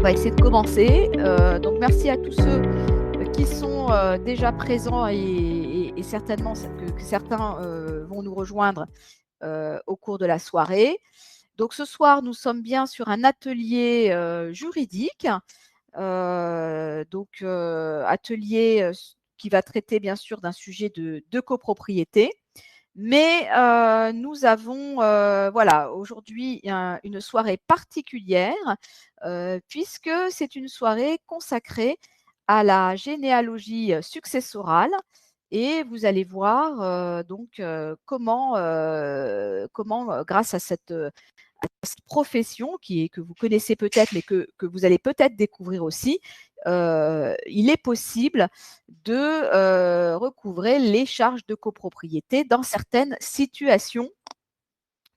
va essayer de commencer. Donc merci à tous ceux qui sont déjà présents et certainement que certains vont nous rejoindre au cours de la soirée. Donc ce soir, nous sommes bien sur un atelier juridique, atelier qui va traiter bien sûr d'un sujet de copropriété. Mais nous avons voilà, aujourd'hui une soirée particulière puisque c'est une soirée consacrée à la généalogie successorale et vous allez voir comment grâce à cette profession que vous connaissez peut-être, mais que vous allez peut-être découvrir aussi, il est possible de recouvrer les charges de copropriété dans certaines situations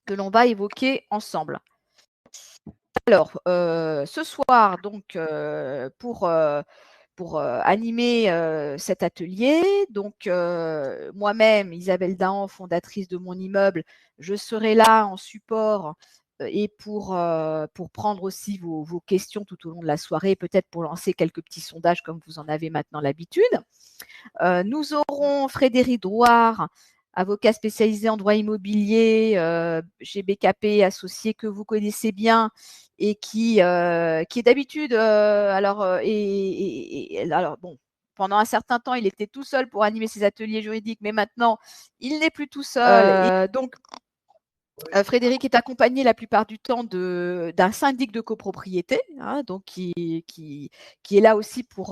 que l'on va évoquer ensemble. Alors, ce soir, donc, pour animer cet atelier, donc moi-même, Isabelle Dahan, fondatrice de mon immeuble, je serai là en support et pour prendre aussi vos questions tout au long de la soirée, peut-être pour lancer quelques petits sondages comme vous en avez maintenant l'habitude. Nous aurons Frédéric Drouard, avocat spécialisé en droit immobilier chez BKP Associés, que vous connaissez bien et qui est d'habitude, alors bon, pendant un certain temps, il était tout seul pour animer ses ateliers juridiques, mais maintenant, il n'est plus tout seul. Frédéric est accompagné la plupart du temps d'un syndic de copropriété, hein, donc qui est là aussi pour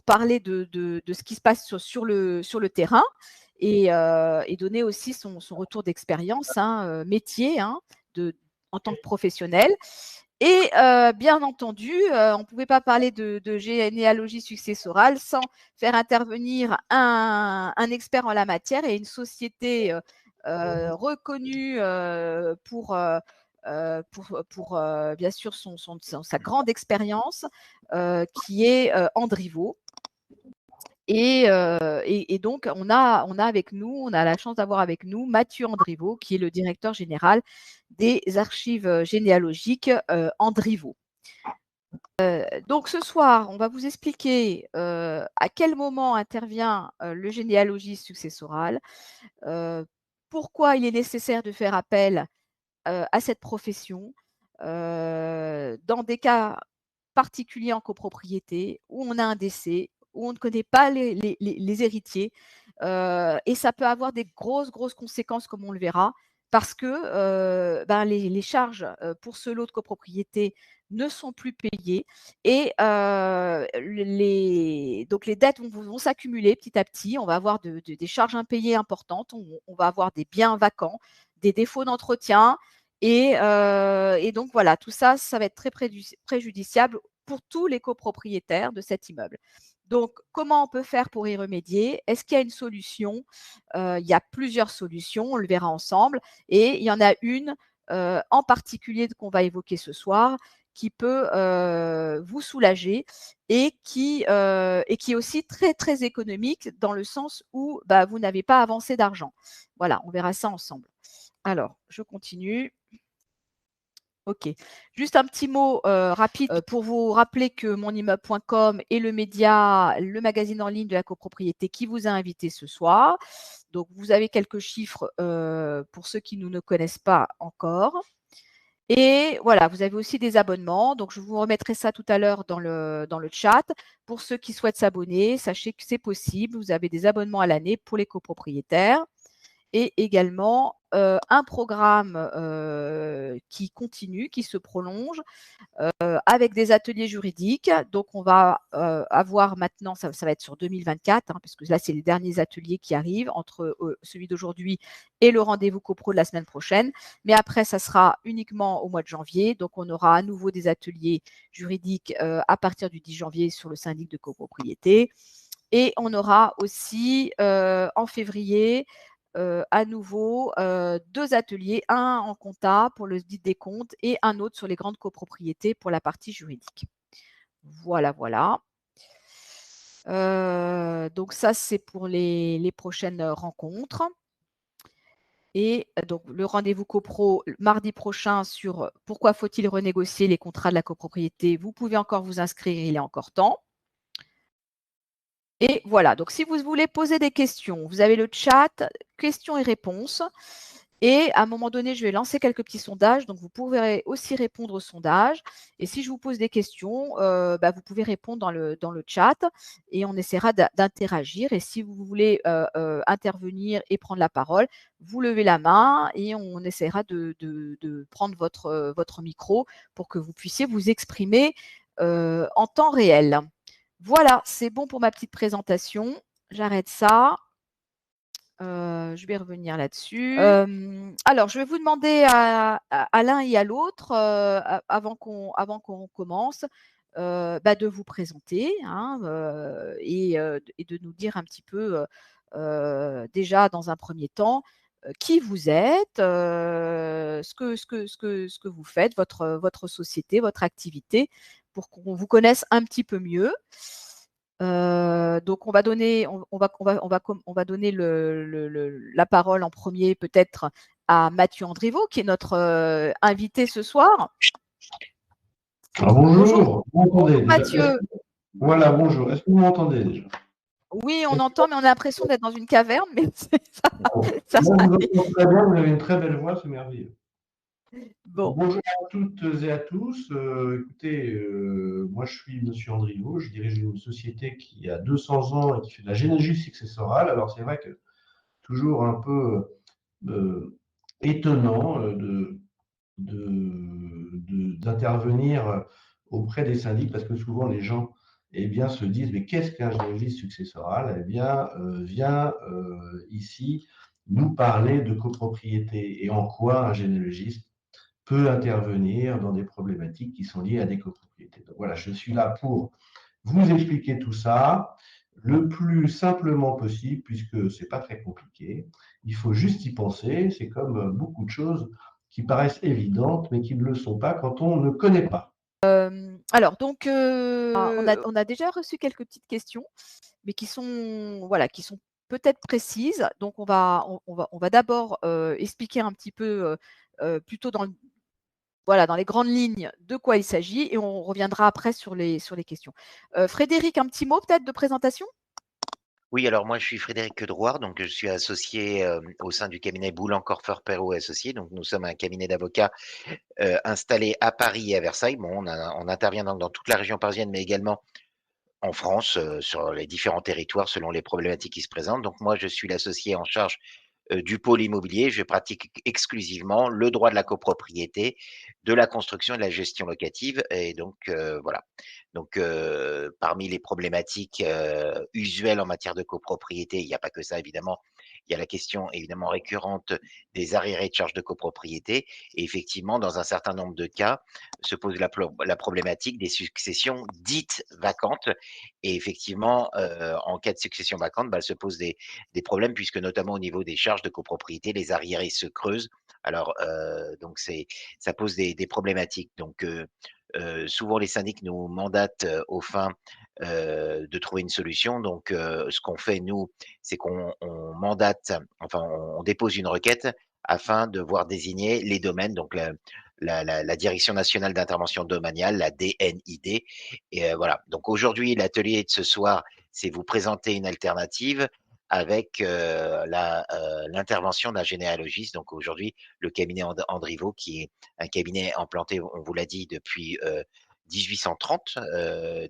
parler de ce qui se passe sur le terrain et donner aussi son retour d'expérience, métier, en tant que professionnel. Et bien entendu, on ne pouvait pas parler de généalogie successorale sans faire intervenir un expert en la matière et une société reconnue pour bien sûr sa grande expérience, qui est Andrivo. Et donc, on a avec nous, on a la chance d'avoir avec nous Mathieu Andrivo, qui est le directeur général des archives généalogiques Andrivo. Donc, ce soir, on va vous expliquer à quel moment intervient le généalogie successorale, pourquoi il est nécessaire de faire appel à cette profession dans des cas particuliers en copropriété où on a un décès, où on ne connaît pas les héritiers et ça peut avoir des grosses conséquences comme on le verra parce que les charges pour ce lot de copropriété ne sont plus payées et donc les dettes vont s'accumuler petit à petit. On va avoir des charges impayées importantes, on va avoir des biens vacants, des défauts d'entretien, et donc voilà, tout ça, ça va être très préjudiciable pour tous les copropriétaires de cet immeuble. Donc, comment on peut faire pour y remédier? Est-ce qu'il y a une solution? Il y a plusieurs solutions, on le verra ensemble. Et il y en a une en particulier qu'on va évoquer ce soir qui peut vous soulager et qui est aussi très économique dans le sens où vous n'avez pas avancé d'argent. Voilà, on verra ça ensemble. Alors, je continue. OK. Juste un petit mot rapide pour vous rappeler que monimmeuble.com est le magazine en ligne de la copropriété qui vous a invité ce soir. Donc, vous avez quelques chiffres pour ceux qui nous ne connaissent pas encore. Et voilà, vous avez aussi des abonnements. Donc, je vous remettrai ça tout à l'heure dans le chat. Pour ceux qui souhaitent s'abonner, sachez que c'est possible. Vous avez des abonnements à l'année pour les copropriétaires. Et également un programme qui continue, qui se prolonge avec des ateliers juridiques. Donc, on va avoir maintenant, ça va être sur 2024, puisque là, c'est les derniers ateliers qui arrivent entre celui d'aujourd'hui et le rendez-vous copro de la semaine prochaine. Mais après, ça sera uniquement au mois de janvier. Donc, on aura à nouveau des ateliers juridiques à partir du 10 janvier sur le syndic de copropriété. Et on aura aussi en février à nouveau 2 ateliers, un en compta pour le des comptes et un autre sur les grandes copropriétés pour la partie juridique. Voilà. Donc ça, c'est pour les prochaines rencontres. Et donc, le rendez-vous copro mardi prochain sur pourquoi faut-il renégocier les contrats de la copropriété. Vous pouvez encore vous inscrire, il est encore temps. Et voilà, donc si vous voulez poser des questions, vous avez le chat, questions et réponses. Et à un moment donné, je vais lancer quelques petits sondages. Donc, vous pouvez aussi répondre au sondage. Et si je vous pose des questions, vous pouvez répondre dans le chat et on essaiera d'interagir. Et si vous voulez intervenir et prendre la parole, vous levez la main et on essaiera de prendre votre micro pour que vous puissiez vous exprimer en temps réel. Voilà, c'est bon pour ma petite présentation. J'arrête ça. Je vais revenir là-dessus. Alors, je vais vous demander à l'un et à l'autre, avant qu'on commence, de vous présenter, hein, et de nous dire un petit peu, déjà dans un premier temps, qui vous êtes, ce que vous faites, votre société, votre activité, pour qu'on vous connaisse un petit peu mieux. Donc on va donner la parole en premier peut-être à Mathieu Andriveau, qui est notre invité ce soir. Alors, bonjour, vous m'entendez déjà? Mathieu. Voilà, bonjour. Est-ce que vous m'entendez déjà? Oui, on entend, mais on a l'impression d'être dans une caverne, mais ça Moi, je vous arrive. entends très bien, vous avez une très belle voix, c'est merveilleux. Bon. Bonjour à toutes et à tous. Écoutez, moi je suis Monsieur Andriveau, je dirige une société qui a 200 ans et qui fait de la généalogie successorale. Alors c'est vrai que toujours un peu étonnant d'intervenir auprès des syndics parce que souvent les gens se disent mais qu'est-ce qu'un généalogiste successoral? Eh bien, vient ici nous parler de copropriété et en quoi un généalogiste peut intervenir dans des problématiques qui sont liées à des copropriétés. Donc voilà, je suis là pour vous expliquer tout ça le plus simplement possible, puisque ce n'est pas très compliqué. Il faut juste y penser. C'est comme beaucoup de choses qui paraissent évidentes, mais qui ne le sont pas quand on ne connaît pas. Alors, donc, on a déjà reçu quelques petites questions, mais qui sont peut-être précises. Donc, on va d'abord expliquer un petit peu plutôt dans les grandes lignes de quoi il s'agit et on reviendra après sur les questions. Frédéric, un petit mot peut-être de présentation? Oui, alors moi je suis Frédéric Drouard, donc je suis associé au sein du cabinet Boulan-Corfer Perrault et Associés. Donc nous sommes un cabinet d'avocats installé à Paris et à Versailles. Bon, on intervient dans toute la région parisienne, mais également en France, sur les différents territoires selon les problématiques qui se présentent. Donc moi je suis l'associé en charge du pôle immobilier. Je pratique exclusivement le droit de la copropriété, de la construction et de la gestion locative. Et donc, voilà. Donc, parmi les problématiques usuelles en matière de copropriété, il n'y a pas que ça, évidemment. Il y a la question évidemment récurrente des arriérés de charges de copropriété. Et effectivement, dans un certain nombre de cas, se pose la problématique des successions dites vacantes. Et effectivement, en cas de succession vacante, se posent des problèmes puisque notamment au niveau des charges de copropriété, les arriérés se creusent. Alors, donc ça pose des problématiques. Donc, souvent les syndics nous mandatent aux fins de trouver une solution. Donc, ce qu'on fait nous, c'est qu'on mandate, enfin on dépose une requête afin de voir désigner les domaines, donc la Direction nationale d'intervention domaniale, la DNID. Et voilà. Donc aujourd'hui, l'atelier de ce soir, c'est vous présenter une alternative avec l'intervention d'un généalogiste. Donc aujourd'hui, le cabinet Andriveau, qui est un cabinet implanté, on vous l'a dit, depuis 1830.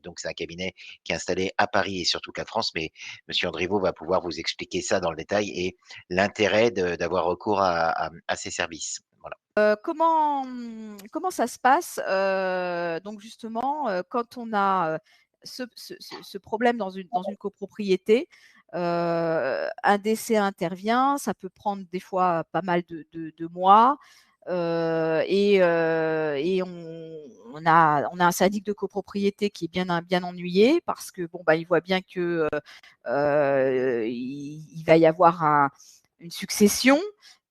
Donc c'est un cabinet qui est installé à Paris et sur toute la France. Mais Monsieur Andriveau va pouvoir vous expliquer ça dans le détail et l'intérêt d'avoir recours à ces services. Voilà. Comment ça se passe donc justement quand on a ce problème dans une copropriété, un décès intervient, ça peut prendre des fois pas mal de mois, et on a un syndic de copropriété qui est bien ennuyé parce que bon il voit bien que il va y avoir une succession.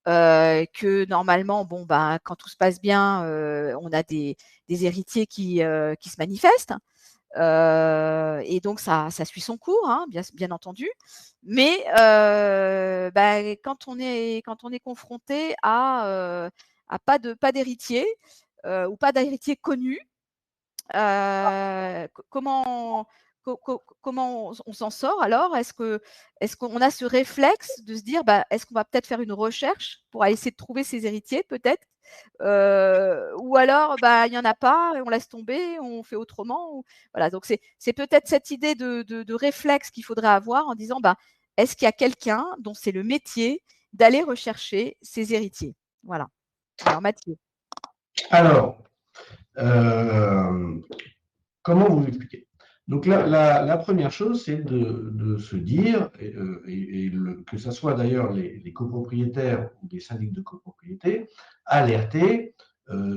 Que normalement, quand tout se passe bien, on a des héritiers qui se manifestent. Et donc ça suit son cours, hein, bien entendu. Mais quand on est confronté à pas d'héritier ou pas d'héritier connu, comment on s'en sort alors? Est-ce qu'on a ce réflexe de se dire, est-ce qu'on va peut-être faire une recherche pour essayer de trouver ses héritiers peut-être? Ou alors, il n'y en a pas et on laisse tomber, on fait autrement. Voilà, donc c'est peut-être cette idée de réflexe qu'il faudrait avoir en disant, est-ce qu'il y a quelqu'un dont c'est le métier d'aller rechercher ses héritiers? Voilà. Alors Mathieu. Alors, comment vous expliquer? Donc la première chose, c'est de se dire, que ce soit d'ailleurs les copropriétaires ou les syndics de copropriété, alerter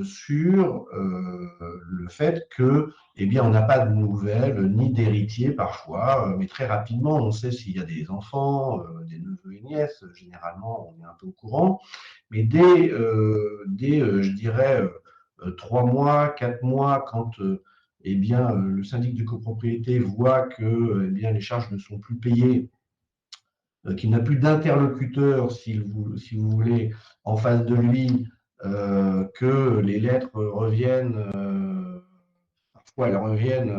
sur le fait que, eh bien, on n'a pas de nouvelles ni d'héritiers parfois, mais très rapidement, on sait s'il y a des enfants, des neveux et nièces. Généralement, on est un peu au courant, mais dès je dirais, 3 mois, 4 mois, quand eh bien, le syndic de copropriété voit que eh bien, les charges ne sont plus payées, qu'il n'a plus d'interlocuteur, si vous voulez, en face de lui, que les lettres reviennent, parfois elles reviennent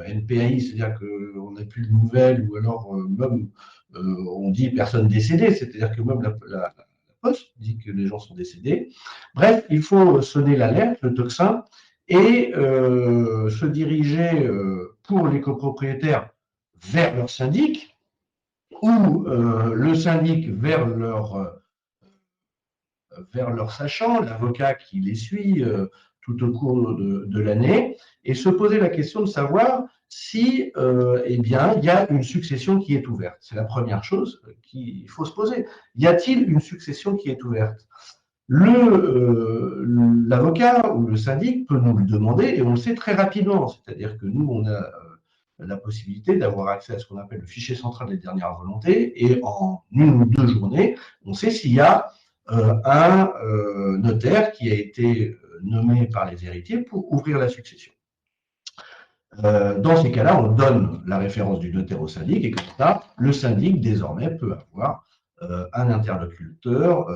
NPAI, c'est-à-dire qu'on n'a plus de nouvelles, ou alors même on dit personne décédée, c'est-à-dire que même la Poste dit que les gens sont décédés. Bref, il faut sonner l'alerte, le tocsin, et se diriger pour les copropriétaires vers leur syndic, ou le syndic vers leur sachant, l'avocat qui les suit tout au cours de l'année, et se poser la question de savoir si eh bien, il y a une succession qui est ouverte. C'est la première chose qu'il faut se poser. Y a-t-il une succession qui est ouverte? L'avocat ou le syndic peut nous le demander, et on le sait très rapidement. C'est-à-dire que nous, on a la possibilité d'avoir accès à ce qu'on appelle le fichier central des dernières volontés, et en 1 ou 2 journées, on sait s'il y a un notaire qui a été nommé par les héritiers pour ouvrir la succession. Dans ces cas-là, on donne la référence du notaire au syndic, et comme ça, le syndic, désormais, peut avoir un interlocuteur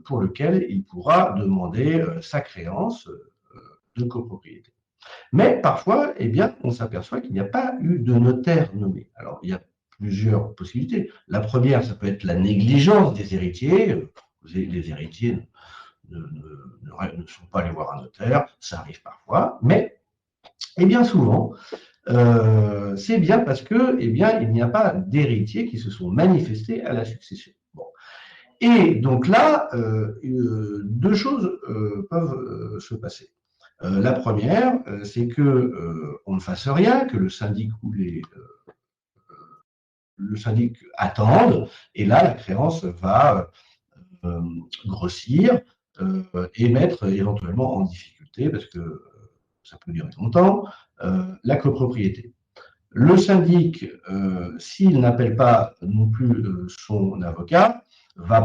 pour lequel il pourra demander sa créance de copropriété. Mais parfois, eh bien, on s'aperçoit qu'il n'y a pas eu de notaire nommé. Alors, il y a plusieurs possibilités. La première, ça peut être la négligence des héritiers. Les héritiers ne sont pas allés voir un notaire, ça arrive parfois, mais et bien souvent, c'est bien parce que, eh bien, il n'y a pas d'héritiers qui se sont manifestés à la succession. Bon. Et donc là, 2 choses peuvent se passer. La première, c'est que on ne fasse rien, que le syndic ou le syndic attende, et là, la créance va grossir et mettre éventuellement en difficulté, parce que ça peut durer longtemps, la copropriété. Le syndic, s'il n'appelle pas non plus son avocat, ne va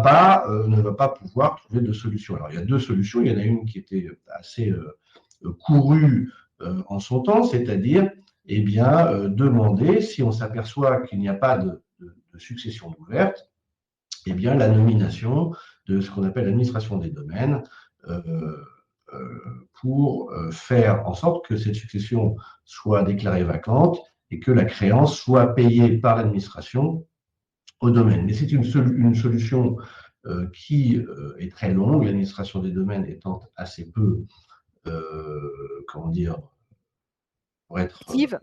pas pouvoir trouver de solution. Alors, il y a 2 solutions. Il y en a une qui était assez courue en son temps, c'est-à-dire eh bien, demander, si on s'aperçoit qu'il n'y a pas de succession ouverte, eh bien, la nomination de ce qu'on appelle l'administration des domaines pour faire en sorte que cette succession soit déclarée vacante et que la créance soit payée par l'administration au domaine. Mais c'est une solution qui est très longue, l'administration des domaines étant assez peu, comment dire, pour être Active.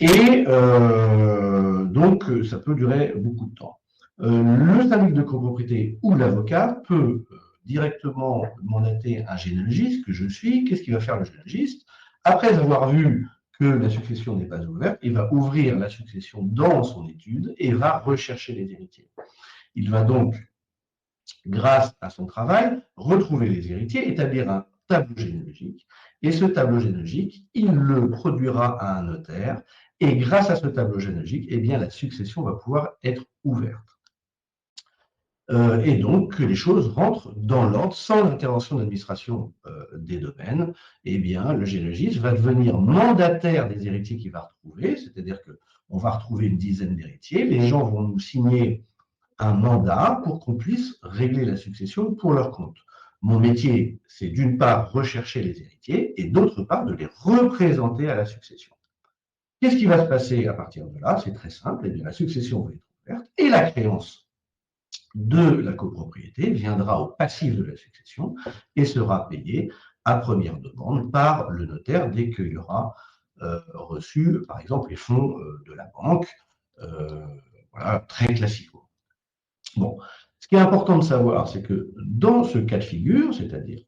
Et donc, ça peut durer beaucoup de temps. Le syndic de copropriété ou l'avocat peut directement mandater un généalogiste, que je suis. Qu'est-ce qu'il va faire le généalogiste? Après avoir vu que la succession n'est pas ouverte, il va ouvrir la succession dans son étude et va rechercher les héritiers. Il va donc, grâce à son travail, retrouver les héritiers, établir un tableau généalogique, et ce tableau généalogique, il le produira à un notaire, et grâce à ce tableau généalogique, eh bien, la succession va pouvoir être ouverte. et donc que les choses rentrent dans l'ordre sans l'intervention de l'administration des domaines. Eh bien, le généalogiste va devenir mandataire des héritiers qu'il va retrouver, c'est-à-dire qu'on va retrouver une dizaine d'héritiers, les gens vont nous signer un mandat pour qu'on puisse régler la succession pour leur compte. Mon métier, c'est d'une part rechercher les héritiers et d'autre part de les représenter à la succession. Qu'est-ce qui va se passer à partir de là? C'est très simple, eh bien, la succession va être ouverte et la créance de la copropriété viendra au passif de la succession et sera payée à première demande par le notaire dès qu'il y aura reçu, par exemple, les fonds de la banque, voilà, très classiquement. Bon, ce qui est important de savoir, c'est que dans ce cas de figure, c'est-à-dire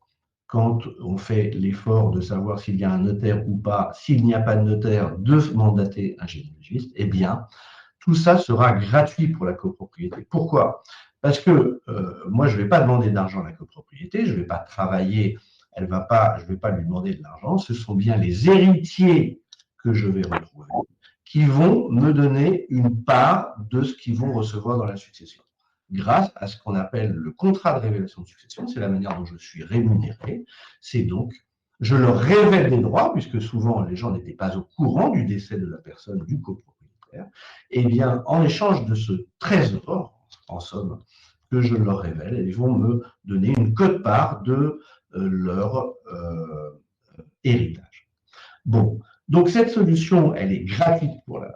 quand on fait l'effort de savoir s'il y a un notaire ou pas, s'il n'y a pas de notaire, de mandater un généalogiste, eh bien, tout ça sera gratuit pour la copropriété. Pourquoi? Parce que moi, je ne vais pas demander d'argent à la copropriété, je ne vais pas travailler, je ne vais pas lui demander de l'argent, ce sont bien les héritiers que je vais retrouver qui vont me donner une part de ce qu'ils vont recevoir dans la succession. Grâce à ce qu'on appelle le contrat de révélation de succession, c'est la manière dont je suis rémunéré, c'est donc, je leur révèle des droits, puisque souvent les gens n'étaient pas au courant du décès de la personne, du copropriétaire, et bien en échange de ce trésor, en somme, que je leur révèle, ils vont me donner une quote-part de leur héritage. Bon, donc cette solution, elle est gratuite pour la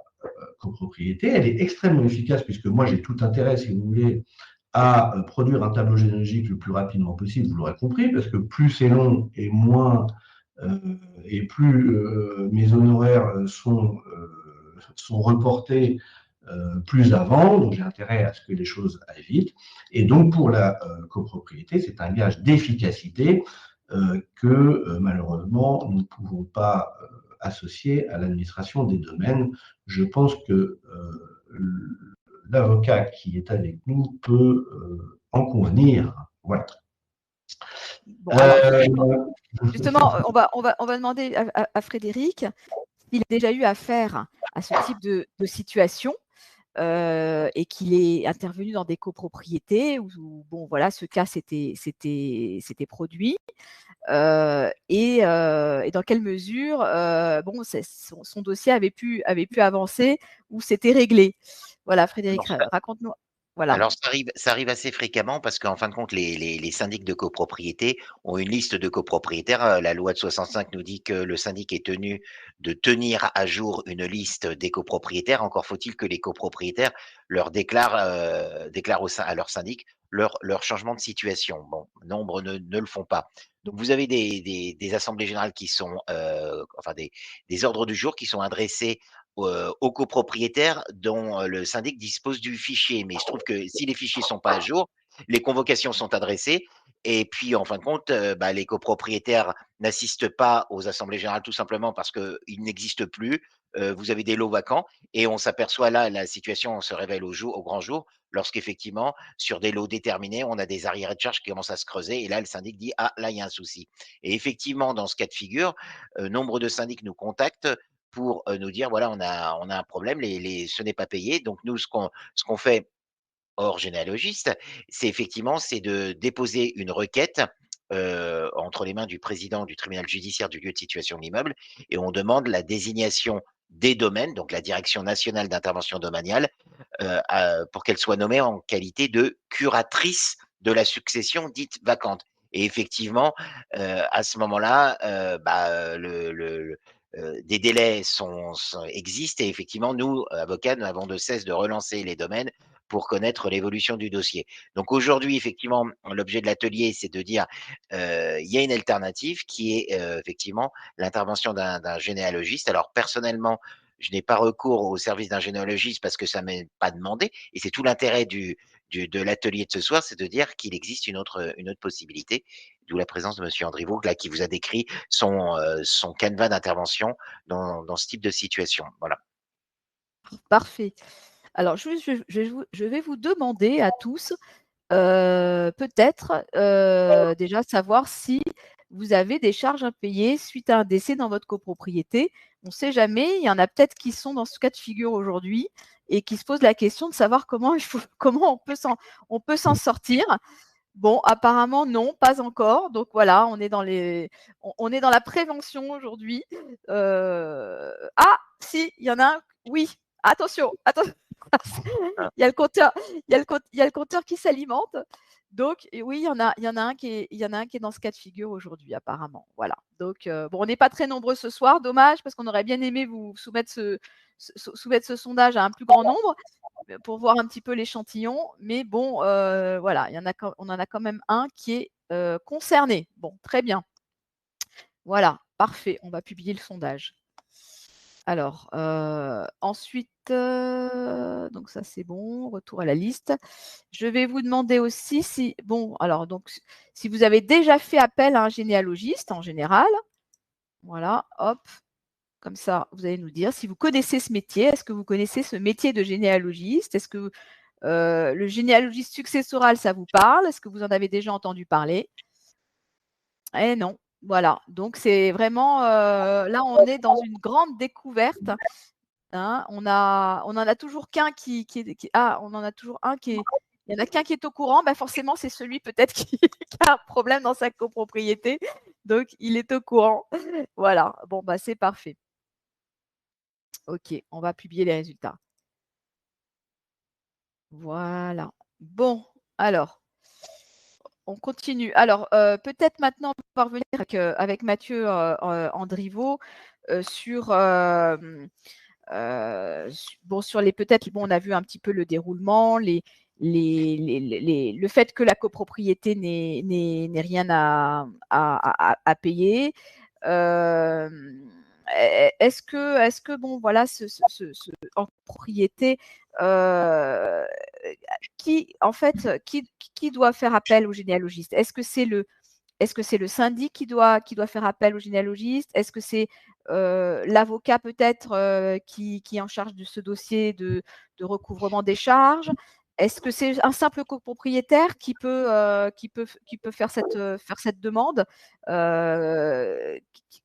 copropriété, elle est extrêmement efficace puisque moi j'ai tout intérêt, si vous voulez, à produire un tableau généalogique le plus rapidement possible, vous l'aurez compris, parce que plus c'est long et moins et plus mes honoraires sont reportés plus avant, donc j'ai intérêt à ce que les choses aillent vite. Et donc pour la copropriété, c'est un gage d'efficacité que malheureusement nous ne pouvons pas associer à l'administration des domaines. Je pense que l'avocat qui est avec nous peut en convenir. Voilà. Bon, alors justement, on va demander à Frédéric s'il a déjà eu affaire à ce type de situation et qu'il est intervenu dans des copropriétés où bon, voilà, ce cas s'était produit. Et dans quelle mesure bon, son dossier avait pu avancer ou c'était réglé. Voilà, Frédéric, raconte-nous. Voilà. Alors, ça arrive assez fréquemment parce qu'en fin de compte, les syndics de copropriété ont une liste de copropriétaires. La loi de 65 nous dit que le syndic est tenu de tenir à jour une liste des copropriétaires. Encore faut-il que les copropriétaires leur déclarent à leur syndic leur changement de situation. Bon, nombre ne le font pas. Donc, vous avez des assemblées générales qui sont, enfin des ordres du jour qui sont adressés aux copropriétaires dont le syndic dispose du fichier. Mais il se trouve que si les fichiers sont pas à jour, les convocations sont adressées et puis en fin de compte, les copropriétaires n'assistent pas aux assemblées générales tout simplement parce qu'ils n'existent plus. Vous avez des lots vacants et on s'aperçoit là, la situation se révèle au grand jour lorsqu'effectivement, sur des lots déterminés, on a des arriérés de charges qui commencent à se creuser et là, le syndic dit: «Ah, là, il y a un souci» et effectivement, dans ce cas de figure, nombre de syndics nous contactent pour nous dire voilà, on a un problème, ce n'est pas payé. Donc nous, ce qu'on fait hors généalogiste, c'est de déposer une requête entre les mains du président du tribunal judiciaire du lieu de situation de l'immeuble et on demande la désignation des domaines, donc la direction nationale d'intervention domaniale, pour qu'elle soit nommée en qualité de curatrice de la succession dite vacante. Et effectivement, à ce moment-là, des délais existent et effectivement, nous, avocats, nous n'avons de cesse de relancer les domaines pour connaître l'évolution du dossier. Donc aujourd'hui, effectivement, l'objet de l'atelier, c'est de dire, il y a une alternative qui est effectivement l'intervention d'un généalogiste. Alors personnellement, je n'ai pas recours au service d'un généalogiste parce que ça m'est pas demandé et c'est tout l'intérêt de l'atelier de ce soir, c'est de dire qu'il existe une autre possibilité, d'où la présence de monsieur Andriveau, là, qui vous a décrit son canevas d'intervention dans ce type de situation. Voilà. Parfait. Alors, je vais vous demander à tous, peut-être, déjà savoir si vous avez des charges impayées suite à un décès dans votre copropriété. On ne sait jamais, il y en a peut-être qui sont dans ce cas de figure aujourd'hui et qui se posent la question de savoir comment on peut s'en sortir. Bon, apparemment non, pas encore. Donc voilà, on est dans la prévention aujourd'hui. Ah, si, il y en a un. Oui, attention. Il y a le compteur qui s'alimente. Donc oui, il y en a un qui est dans ce cas de figure aujourd'hui apparemment. Voilà. Donc bon, on n'est pas très nombreux ce soir, dommage parce qu'on aurait bien aimé vous soumettre ce sondage à un plus grand nombre pour voir un petit peu l'échantillon. Mais bon, voilà, on en a quand même un qui est concerné. Bon, très bien. Voilà, parfait. On va publier le sondage. Alors, ensuite, donc ça c'est bon, retour à la liste. Je vais vous demander aussi si vous avez déjà fait appel à un généalogiste en général. Voilà, hop, comme ça, vous allez nous dire si vous connaissez ce métier. Est-ce que vous connaissez ce métier de généalogiste? Est-ce que le généalogiste successoral, ça vous parle? Est-ce que vous en avez déjà entendu parler? Eh non, voilà. Donc c'est vraiment, là, on est dans une grande découverte. Hein, on en a toujours qu'un on en a toujours un il y en a qu'un qui est au courant, bah forcément c'est celui peut-être qui a un problème dans sa copropriété, donc il est au courant. Voilà, bon bah c'est parfait. OK, on va publier les résultats. Voilà. Bon, alors, on continue. Alors, peut-être maintenant on va revenir avec Mathieu Andriveau sur sur on a vu un petit peu le déroulement, le fait que la copropriété n'ait rien à payer. Est-ce que bon voilà en propriété, qui doit faire appel au généalogiste? Est-ce que c'est le syndic qui doit faire appel au généalogiste? Est-ce que c'est l'avocat peut-être qui est en charge de ce dossier de recouvrement des charges? Est-ce que c'est un simple copropriétaire qui peut faire cette demande?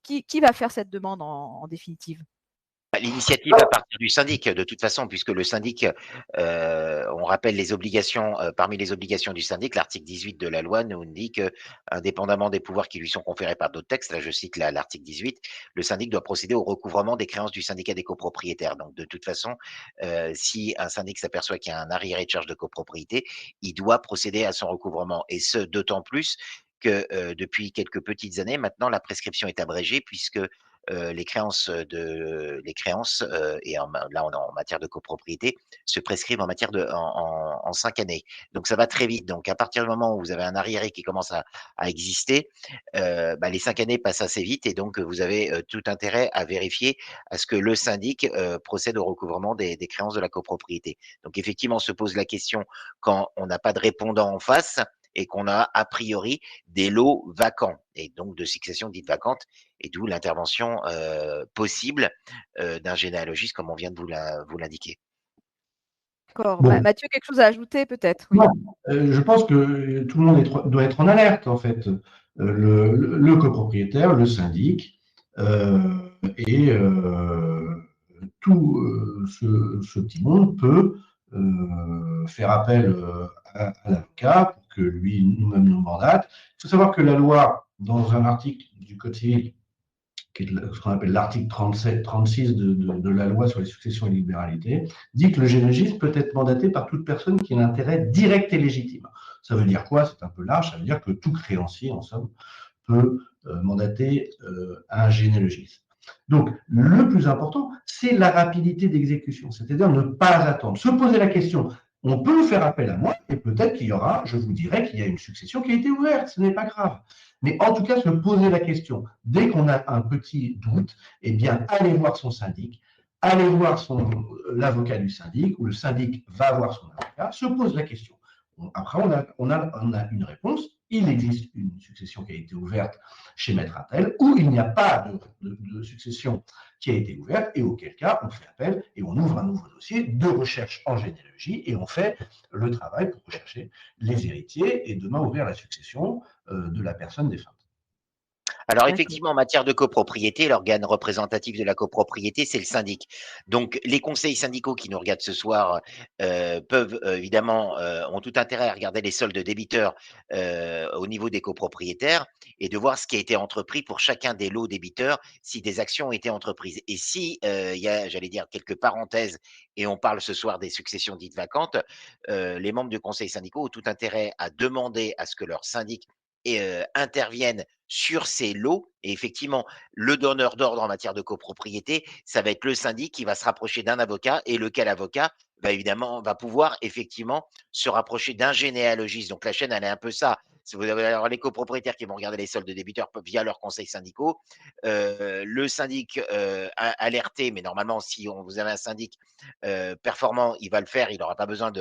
Qui va faire cette demande en définitive? L'initiative à partir du syndic, de toute façon, puisque le syndic, on rappelle les obligations, parmi les obligations du syndic, l'article 18 de la loi nous dit que, indépendamment des pouvoirs qui lui sont conférés par d'autres textes, là je cite l'article 18, le syndic doit procéder au recouvrement des créances du syndicat des copropriétaires. Donc de toute façon, si un syndic s'aperçoit qu'il y a un arriéré de charges de copropriété, il doit procéder à son recouvrement, et ce d'autant plus que, depuis quelques petites années maintenant, la prescription est abrégée puisque les créances, et là on est en matière de copropriété, se prescrivent en 5 années. Donc ça va très vite. Donc à partir du moment où vous avez un arriéré qui commence à exister, les 5 années passent assez vite, et donc vous avez tout intérêt à vérifier à ce que le syndic procède au recouvrement des créances de la copropriété. Donc effectivement, se pose la question quand on n'a pas de répondant en face et qu'on a a priori des lots vacants, et donc de successions dites vacantes, et d'où l'intervention possible d'un généalogiste comme on vient de vous l'indiquer. D'accord. Bon, Mathieu, quelque chose à ajouter peut-être? Oui. non, je pense que tout le monde doit être en alerte, en fait. Le copropriétaire, le syndic, et tout ce petit monde peut faire appel à l'avocat pour que lui nous-même nous mandate. Il faut savoir que la loi, dans un article du Code civil, qui est ce qu'on appelle l'article 36 de la loi sur les successions et libéralités, dit que le généalogiste peut être mandaté par toute personne qui a un intérêt direct et légitime. Ça veut dire quoi? C'est un peu large, ça veut dire que tout créancier, en somme, peut mandater un généalogiste. Donc, le plus important, c'est la rapidité d'exécution, c'est-à-dire ne pas attendre, se poser la question. On peut faire appel à moi et peut-être qu'il y aura, je vous dirai qu'il y a une succession qui a été ouverte, ce n'est pas grave. Mais en tout cas, se poser la question. Dès qu'on a un petit doute, eh bien, allez voir son syndic, allez voir l'avocat du syndic, ou le syndic va voir son avocat, se pose la question. Après, on a une réponse. Il existe une succession qui a été ouverte chez Maître Attel, ou il n'y a pas de succession qui a été ouverte, et auquel cas, on fait appel et on ouvre un nouveau dossier de recherche en généalogie, et on fait le travail pour rechercher les héritiers et demain ouvrir la succession de la personne défunte. Alors D'accord. effectivement, en matière de copropriété, l'organe représentatif de la copropriété, c'est le syndic. Donc les conseils syndicaux qui nous regardent ce soir, peuvent, évidemment, ont tout intérêt à regarder les soldes débiteurs, au niveau des copropriétaires et de voir ce qui a été entrepris pour chacun des lots débiteurs, si des actions ont été entreprises. Et si, il y a, j'allais dire, quelques parenthèses et on parle ce soir des successions dites vacantes, les membres du conseil syndicaux ont tout intérêt à demander à ce que leur syndic et interviennent sur ces lots. Et effectivement, le donneur d'ordre en matière de copropriété, ça va être le syndic qui va se rapprocher d'un avocat et lequel avocat va évidemment va pouvoir effectivement se rapprocher d'un généalogiste. Donc la chaîne, elle est un peu ça. Si vous allez avoir les copropriétaires qui vont regarder les soldes débiteurs via leurs conseils syndicaux, le syndic alerté, mais normalement, si vous avez un syndic performant, il va le faire, il n'aura pas besoin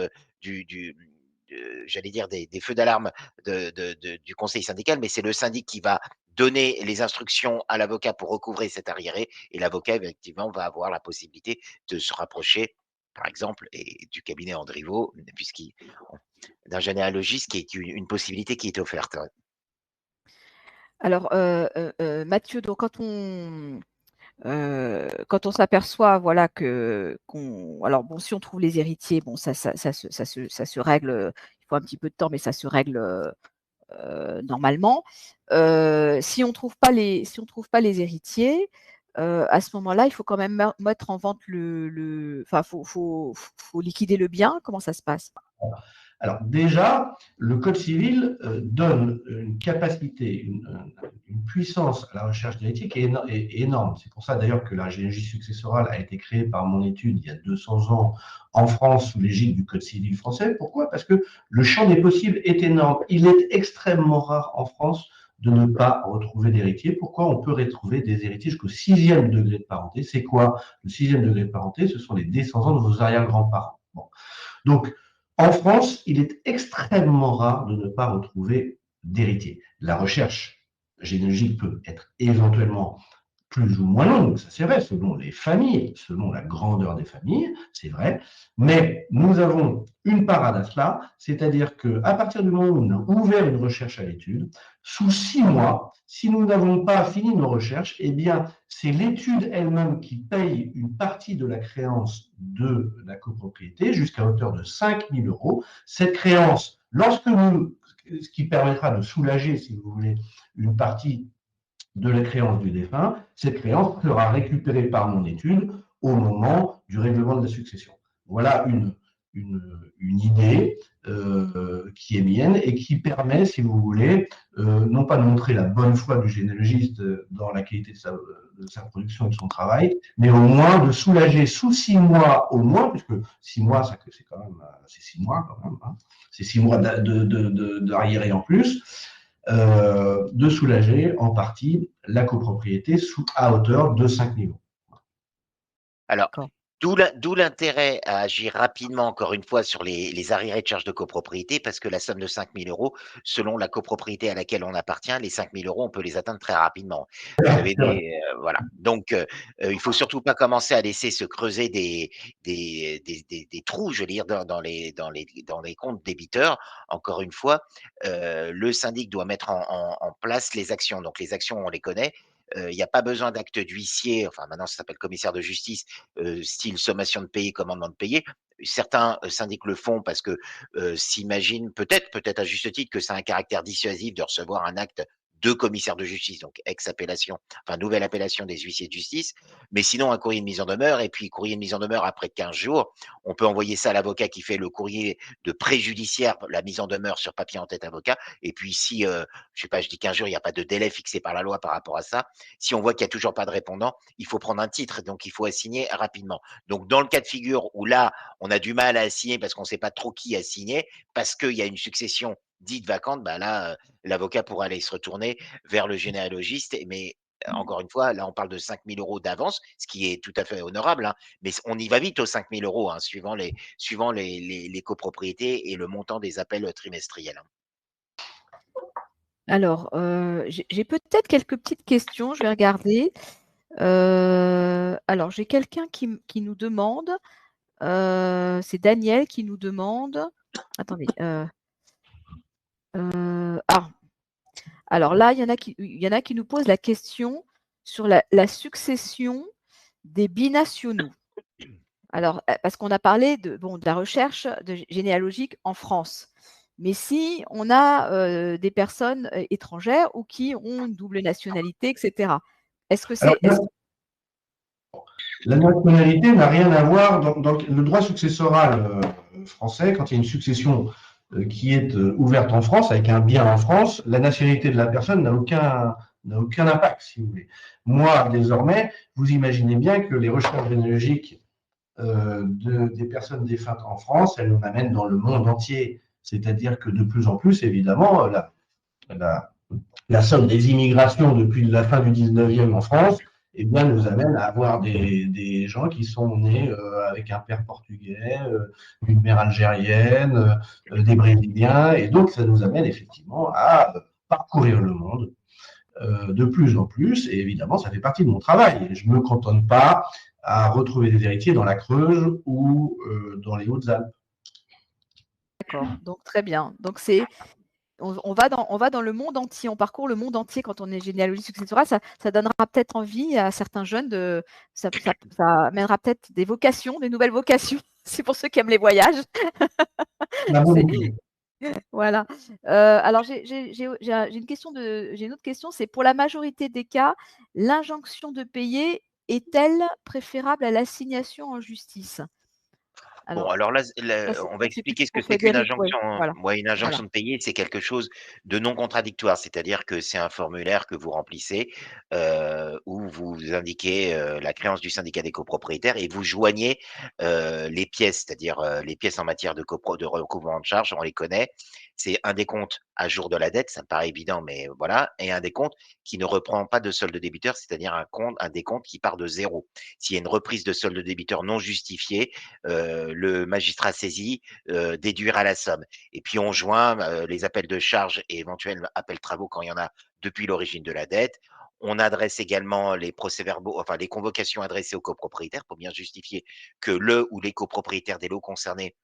j'allais dire des feux d'alarme du conseil syndical, mais c'est le syndic qui va donner les instructions à l'avocat pour recouvrer cet arriéré et l'avocat, effectivement, va avoir la possibilité de se rapprocher, par exemple, et du cabinet Andriveau, d'un généalogiste qui est une possibilité qui est offerte. Ouais. Alors, Mathieu, donc quand on s'aperçoit, voilà, alors bon, si on trouve les héritiers, bon, ça se règle. Il faut un petit peu de temps, mais ça se règle normalement. Si on trouve pas les héritiers, à ce moment-là, il faut quand même mettre en vente enfin, faut liquider le bien. Comment ça se passe? Alors déjà, le Code civil donne une capacité, une puissance à la recherche d'héritiers qui est énorme. C'est pour ça d'ailleurs que la généalogie successorale a été créée par mon étude il y a 200 ans en France sous l'égide du Code civil français. Pourquoi? Parce que le champ des possibles est énorme. Il est extrêmement rare en France de ne pas retrouver d'héritiers. Pourquoi? On peut retrouver des héritiers jusqu'au 6e degré de parenté. C'est quoi le 6e degré de parenté? Ce sont les descendants de vos arrière-grands-parents. Bon. Donc, en France, il est extrêmement rare de ne pas retrouver d'héritier. La recherche généalogique peut être éventuellement plus ou moins longue, ça c'est vrai, selon les familles, selon la grandeur des familles, c'est vrai, mais nous avons une parade à cela, c'est-à-dire qu'à partir du moment où on a ouvert une recherche à l'étude, sous 6 mois, si nous n'avons pas fini nos recherches, eh bien, c'est l'étude elle-même qui paye une partie de la créance de la copropriété jusqu'à hauteur de 5 000 €. Cette créance, ce qui permettra de soulager, si vous voulez, une partie de la créance du défunt, cette créance sera récupérée par mon étude au moment du règlement de la succession. Voilà une idée qui est mienne et qui permet, si vous voulez, non pas de montrer la bonne foi du généalogiste dans la qualité de sa production et de son travail, mais au moins de soulager sous 6 mois au moins, puisque 6 mois, c'est quand même, c'est 6 mois quand même, hein, c'est 6 mois d'arriéré en plus, de soulager en partie la copropriété à hauteur de 5 niveaux. Alors, d'où l'intérêt à agir rapidement, encore une fois, sur les arriérés de charges de copropriété, parce que la somme de 5 000 €, selon la copropriété à laquelle on appartient, les 5 000 €, on peut les atteindre très rapidement. Vous avez voilà. Donc, il faut surtout pas commencer à laisser se creuser des trous, je veux dire, dans les comptes débiteurs. Encore une fois, le syndic doit mettre en place les actions. Donc, les actions, on les connaît. Il n'y a pas besoin d'acte d'huissier, enfin maintenant ça s'appelle commissaire de justice, style sommation de payer, commandement de payer. Certains syndics le font parce que s'imaginent peut-être à juste titre que ça a un caractère dissuasif de recevoir un acte de commissaire de justice, donc ex-appellation, enfin nouvelle appellation des huissiers de justice, mais sinon un courrier de mise en demeure, et puis courrier de mise en demeure après 15 jours, on peut envoyer ça à l'avocat qui fait le courrier de préjudiciaire, la mise en demeure sur papier en tête avocat, et puis si, je sais pas, je dis 15 jours, il n'y a pas de délai fixé par la loi par rapport à ça, si on voit qu'il n'y a toujours pas de répondant, il faut prendre un titre, donc il faut assigner rapidement. Donc dans le cas de figure où là, on a du mal à assigner parce qu'on ne sait pas trop qui a signé, parce qu'il y a une succession dite vacante, bah là, l'avocat pourra aller se retourner vers le généalogiste. Mais encore une fois, là, on parle de 5 000 € d'avance, ce qui est tout à fait honorable, hein, mais on y va vite aux 5 000 €, hein, suivant les copropriétés et le montant des appels trimestriels. Hein. Alors, j'ai peut-être quelques petites questions, je vais regarder. Alors, j'ai quelqu'un qui nous demande, c'est Daniel qui nous demande, attendez, Alors là, il y en a qui nous posent la question sur la succession des binationaux. Alors, parce qu'on a parlé de la recherche généalogique en France. Mais si on a des personnes étrangères ou qui ont une double nationalité, etc., est-ce que Alors, c'est… la nationalité n'a rien à voir dans le droit successoral français. Quand il y a une succession qui est ouverte en France, avec un bien en France, la nationalité de la personne n'a aucun impact, si vous voulez. Moi, désormais, vous imaginez bien que les recherches généalogiques des personnes défuntes en France, elles nous amènent dans le monde entier. C'est-à-dire que de plus en plus, évidemment, la somme des immigrations depuis la fin du 19e en France, eh bien, nous amène à avoir des gens qui sont nés avec un père portugais, une mère algérienne, des Brésiliens, et donc ça nous amène effectivement à parcourir le monde de plus en plus, et évidemment, ça fait partie de mon travail. Je ne me cantonne pas à retrouver des héritiers dans la Creuse ou dans les Hautes-Alpes. D'accord, donc très bien. Donc on va dans le monde entier, on parcourt le monde entier quand on est généalogie successorale. Ça donnera peut-être envie à certains jeunes ça amènera peut-être des vocations, des nouvelles vocations. C'est pour ceux qui aiment les voyages. Voilà. Alors j'ai une autre question, c'est pour la majorité des cas, l'injonction de payer est-elle préférable à l'assignation en justice? Bon, Alors, alors là, on va c'est expliquer plutôt ce que pour c'est qu'une Frédéric, oui, injonction. voilà, Ouais, une voilà. injonction de payer, c'est quelque chose de non contradictoire. C'est-à-dire que c'est un formulaire que vous remplissez, où vous indiquez, la créance du syndicat des copropriétaires et vous joignez, les pièces, c'est-à-dire, les pièces en matière de recouvrement de charges, on les connaît. C'est un décompte à jour de la dette, ça me paraît évident, mais voilà, et un décompte qui ne reprend pas de solde débiteur, c'est-à-dire un décompte qui part de zéro. S'il y a une reprise de solde débiteur non justifiée, le magistrat saisi déduira la somme. Et puis on joint les appels de charges et éventuels appels travaux quand il y en a depuis l'origine de la dette. On adresse également les procès-verbaux, enfin les convocations adressées aux copropriétaires pour bien justifier que le ou les copropriétaires des lots concernés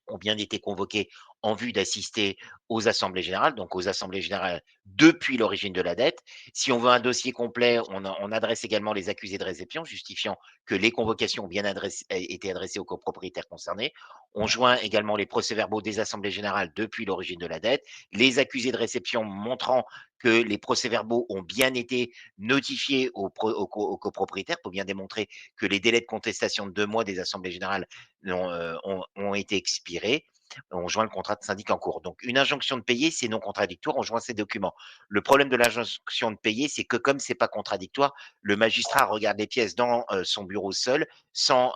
ont bien été convoqués en vue d'assister aux assemblées générales, donc aux assemblées générales depuis l'origine de la dette. Si on veut un dossier complet, on adresse également les accusés de réception, justifiant que les convocations ont bien été adressées aux copropriétaires concernés. On joint également les procès-verbaux des assemblées générales depuis l'origine de la dette, les accusés de réception montrant que les procès-verbaux ont bien été notifiés aux copropriétaires pour bien démontrer que les délais de contestation de 2 mois des assemblées générales ont été expirés. On joint le contrat de syndic en cours. Donc, une injonction de payer, c'est non contradictoire. On joint ces documents. Le problème de l'injonction de payer, c'est que comme c'est pas contradictoire, le magistrat regarde les pièces dans son bureau seul, sans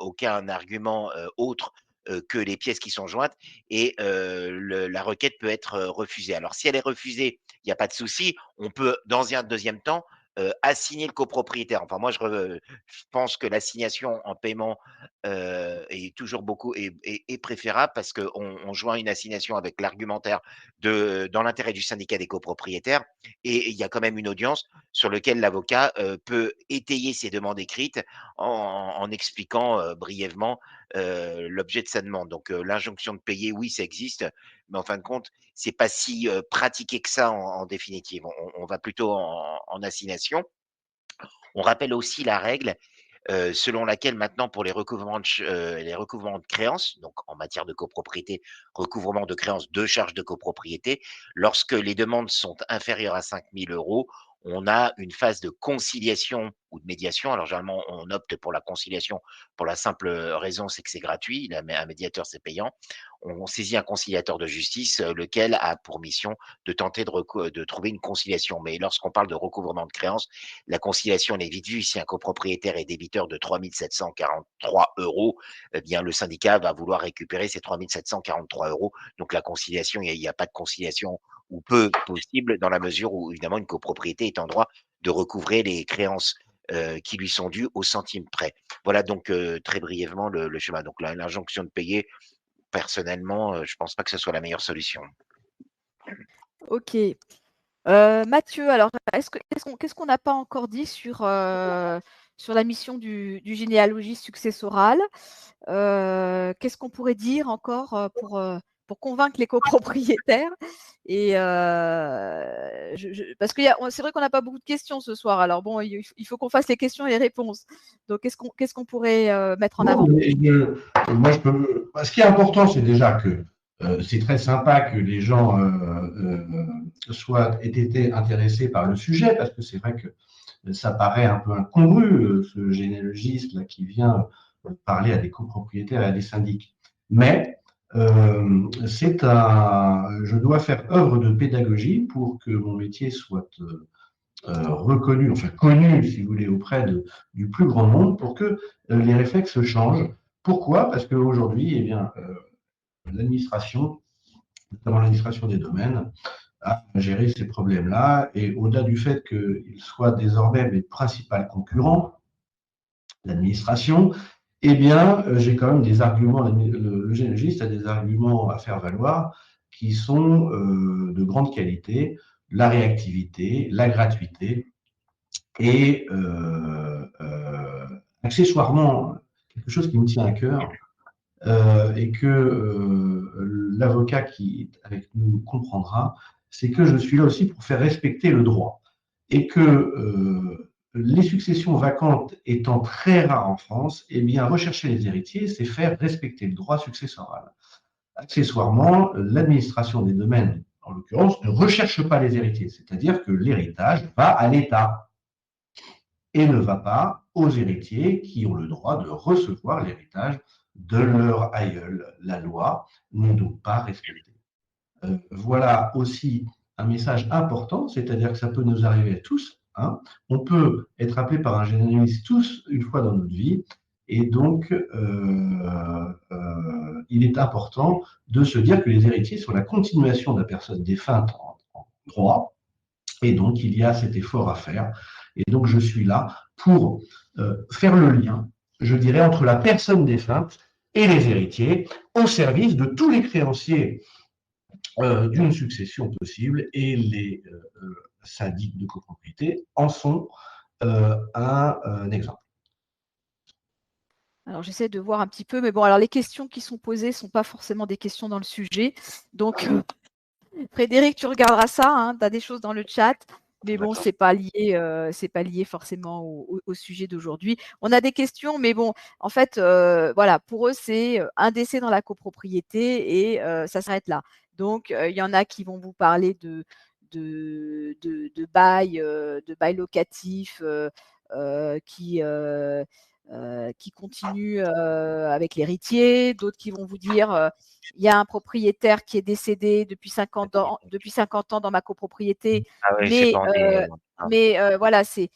aucun argument autre que les pièces qui sont jointes, et la requête peut être refusée. Alors, si elle est refusée, il n'y a pas de souci. On peut, dans un deuxième temps, assigner le copropriétaire. Enfin, moi, je pense que l'assignation en paiement est toujours beaucoup est préférable parce qu'on on joint une assignation avec l'argumentaire dans l'intérêt du syndicat des copropriétaires et il y a quand même une audience sur lequel l'avocat peut étayer ses demandes écrites en expliquant brièvement l'objet de sa demande. Donc l'injonction de payer, oui, ça existe, mais en fin de compte, c'est pas si pratiqué que ça en définitive. On va plutôt en assignation. On rappelle aussi la règle selon laquelle maintenant pour les recouvrements de créances, donc en matière de copropriété, recouvrement de créances de charges de copropriété, lorsque les demandes sont inférieures à 5 000 €, on a une phase de conciliation ou de médiation. Alors généralement, on opte pour la conciliation pour la simple raison, c'est que c'est gratuit, un médiateur, c'est payant. On saisit un conciliateur de justice, lequel a pour mission de tenter de trouver une conciliation. Mais lorsqu'on parle de recouvrement de créances, la conciliation, elle est vite vue. Si un copropriétaire est débiteur de 3 743 €, eh bien, le syndicat va vouloir récupérer ces 3 743 €. Donc, la conciliation, il y a pas de conciliation ou peu possible dans la mesure où, évidemment, une copropriété est en droit de recouvrer les créances qui lui sont dues au centime près. Voilà donc très brièvement le schéma. Donc, l'injonction de payer, personnellement, je pense pas que ce soit la meilleure solution. OK. Mathieu, alors qu'est-ce qu'on n'a pas encore dit sur la mission du généalogiste successoral? Qu'est-ce qu'on pourrait dire encore pour convaincre les copropriétaires. Et parce que c'est vrai qu'on n'a pas beaucoup de questions ce soir. Alors bon, il faut qu'on fasse les questions et les réponses. Donc, qu'est-ce qu'on pourrait mettre en avant? Moi, ce qui est important, c'est déjà que c'est très sympa que les gens aient été intéressés par le sujet, parce que c'est vrai que ça paraît un peu incongru, ce généalogiste là qui vient parler à des copropriétaires et à des syndics. Mais je dois faire œuvre de pédagogie pour que mon métier soit reconnu, enfin connu, si vous voulez, auprès du plus grand nombre, pour que les réflexes changent. Pourquoi? Parce qu'aujourd'hui, eh bien, l'administration, notamment l'administration des domaines, à gérer ces problèmes-là. Et au-delà du fait qu'ils soient désormais mes principaux concurrents, l'administration, eh bien, j'ai quand même des arguments, le généalogiste a des arguments à faire valoir qui sont de grande qualité, la réactivité, la gratuité et accessoirement, quelque chose qui me tient à cœur, et que l'avocat qui est avec nous comprendra, c'est que je suis là aussi pour faire respecter le droit. Et que les successions vacantes étant très rares en France, eh bien, rechercher les héritiers, c'est faire respecter le droit successoral. Accessoirement, l'administration des domaines, en l'occurrence, ne recherche pas les héritiers, c'est-à-dire que l'héritage va à l'État et ne va pas aux héritiers qui ont le droit de recevoir l'héritage de leur aïeul. La loi n'est donc pas respectée. Voilà aussi un message important, c'est-à-dire que ça peut nous arriver à tous. Hein. On peut être appelé par un généalogiste tous une fois dans notre vie, et donc il est important de se dire que les héritiers sont la continuation de la personne défunte en droit, et donc il y a cet effort à faire. Et donc je suis là pour faire le lien, je dirais, entre la personne défunte et les héritiers, au service de tous les créanciers d'une succession possible, et les syndics de copropriété en sont un exemple. Alors, j'essaie de voir un petit peu, mais bon, alors les questions qui sont posées ne sont pas forcément des questions dans le sujet. Donc, Frédéric, tu regarderas ça, hein, tu as des choses dans le chat, mais bon, c'est pas lié forcément au sujet d'aujourd'hui. On a des questions, mais bon, en fait, voilà, pour eux, c'est un décès dans la copropriété et ça s'arrête là. Donc, il y en a qui vont vous parler de bail locatif qui continue avec l'héritier, d'autres qui vont vous dire il y a un propriétaire qui est décédé depuis 50 ans dans ma copropriété, Ah oui, mais voilà, c'est